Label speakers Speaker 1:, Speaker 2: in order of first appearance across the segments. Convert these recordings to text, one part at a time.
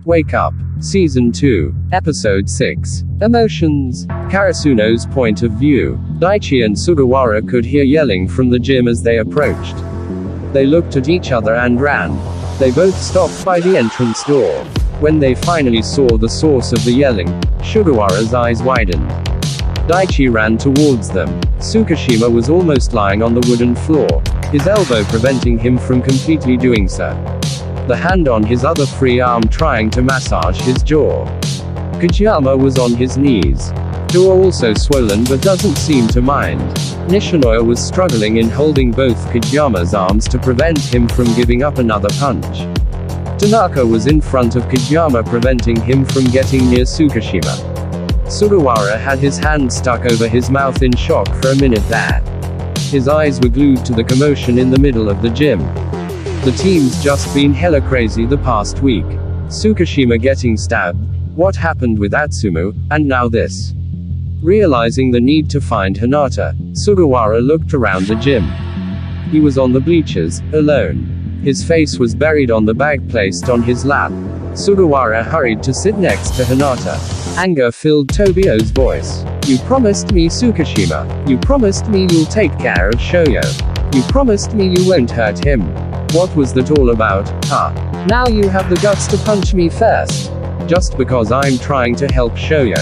Speaker 1: Wake Up. Season 2. Episode 6. Emotions. Karasuno's point of view. Daichi and Sugawara could hear yelling from the gym as they approached. They looked at each other and ran. They both stopped by the entrance door. When they finally saw the source of the yelling, Sugawara's eyes widened. Daichi ran towards them. Tsukihina was almost lying on the wooden floor, his elbow preventing him from completely doing so. The hand on his other free arm trying to massage his jaw. Kageyama was on his knees. Jaw also swollen but doesn't seem to mind. Nishinoya was struggling in holding both Kageyama's arms to prevent him from giving up another punch. Tanaka was in front of Kageyama preventing him from getting near Tsukihina. Sugawara had his hand stuck over his mouth in shock for a minute there. His eyes were glued to the commotion in the middle of the gym. The team's just been hella crazy the past week. Tsukihina getting stabbed, what happened with Atsumu, and now this. Realizing the need to find Hinata, Sugawara looked around the gym. He was on the bleachers, alone. His face was buried on the bag placed on his lap. Sugawara hurried to sit next to Hinata. Anger filled Tobio's voice. You promised me Tsukihina. You promised me you'll take care of Shoyo. You promised me you won't hurt him. What was that all about, huh? Now you have the guts to punch me first. Just because I'm trying to help Shoyo.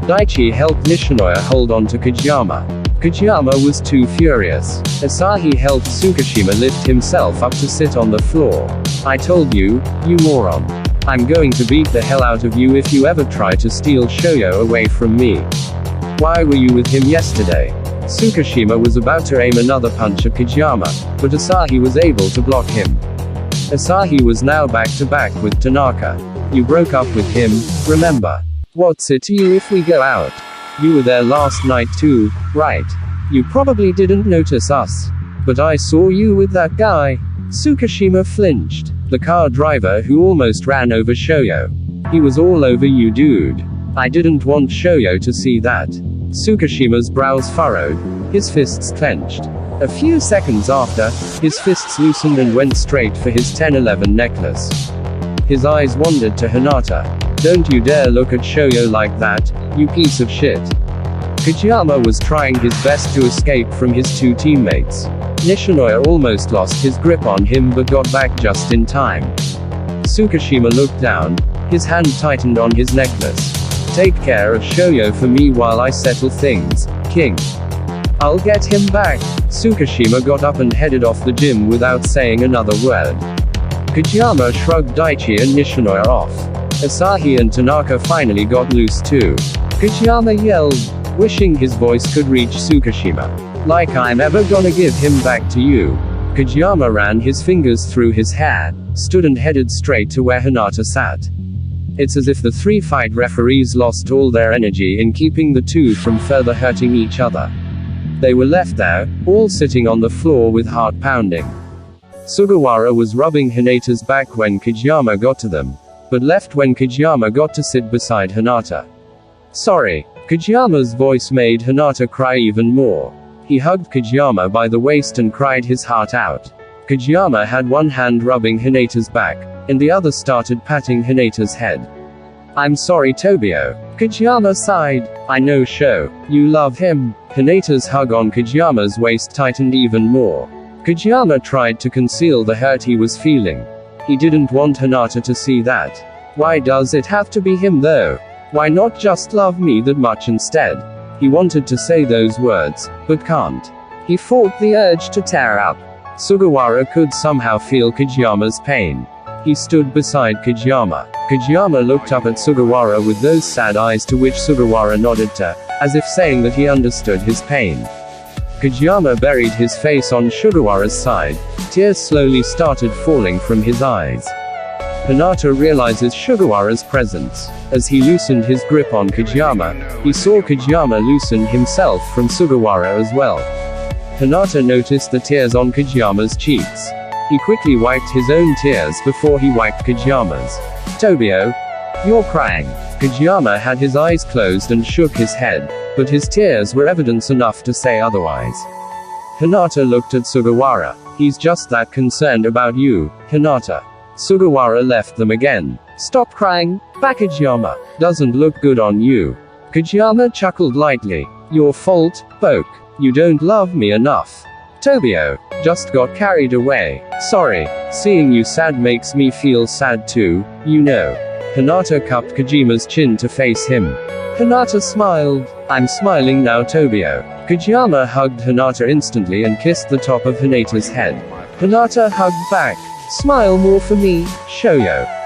Speaker 1: Daichi helped Nishinoya hold on to Kageyama. Kageyama was too furious. Asahi helped Tsukihina lift himself up to sit on the floor. I told you, you moron. I'm going to beat the hell out of you if you ever try to steal Shoyo away from me. Why were you with him yesterday? Tsukihina was about to aim another punch at Kageyama, but Asahi was able to block him. Asahi was now back to back with Tanaka. You broke up with him, remember? What's it to you if we go out? You were there last night too, right? You probably didn't notice us. But I saw you with that guy. Tsukihina flinched. The car driver who almost ran over Shoyo. He was all over you, dude. I didn't want Shoyo to see that. Tsukihina's brows furrowed, his fists clenched. A few seconds after, his fists loosened and went straight for his 1011 necklace. His eyes wandered to Hinata. Don't you dare look at Shoyo like that, you piece of shit. Kageyama was trying his best to escape from his two teammates. Nishinoya almost lost his grip on him but got back just in time. Tsukihina looked down, his hand tightened on his necklace. Take care of Shoyo for me while I settle things, King. I'll get him back. Tsukihina got up and headed off the gym without saying another word. Kageyama shrugged Daichi and Nishinoya off. Asahi and Tanaka finally got loose too. Kageyama yelled, wishing his voice could reach Tsukihina. Like I'm ever gonna give him back to you. Kageyama ran his fingers through his hair, stood and headed straight to where Hinata sat. It's as if the three fight referees lost all their energy in keeping the two from further hurting each other. They were left there, all sitting on the floor with heart pounding. Sugawara was rubbing Hinata's back when Kageyama got to them, but left when Kageyama got to sit beside Hinata. Sorry. Kageyama's voice made Hinata cry even more. He hugged Kageyama by the waist and cried his heart out. Kageyama had one hand rubbing Hinata's back, and the other started patting Hinata's head. I'm sorry, Tobio. Kageyama sighed. I know, Sho. You love him. Hinata's hug on Kageyama's waist tightened even more. Kageyama tried to conceal the hurt he was feeling. He didn't want Hinata to see that. Why does it have to be him though? Why not just love me that much instead? He wanted to say those words, but can't. He fought the urge to tear up. Sugawara could somehow feel Kageyama's pain. He stood beside Kageyama. Kageyama looked up at Sugawara with those sad eyes to which Sugawara nodded to, as if saying that he understood his pain. Kageyama buried his face on Sugawara's side. Tears slowly started falling from his eyes. Hinata realizes Sugawara's presence. As he loosened his grip on Kageyama, he saw Kageyama loosen himself from Sugawara as well. Hinata noticed the tears on Kageyama's cheeks. He quickly wiped his own tears before he wiped Kageyama's. Tobio, you're crying. Kageyama had his eyes closed and shook his head, but his tears were evidence enough to say otherwise. Hinata looked at Sugawara. He's just that concerned about you, Hinata. Sugawara left them again. Stop crying, Kageyama. Doesn't look good on you. Kageyama chuckled lightly. Your fault, Poke. You don't love me enough. Tobio. Just got carried away. Sorry. Seeing you sad makes me feel sad too, you know. Hinata cupped Kajima's chin to face him. Hinata smiled. I'm smiling now, Tobio. Kageyama hugged Hinata instantly and kissed the top of Hinata's head. Hinata hugged back. Smile more for me, Shoyo.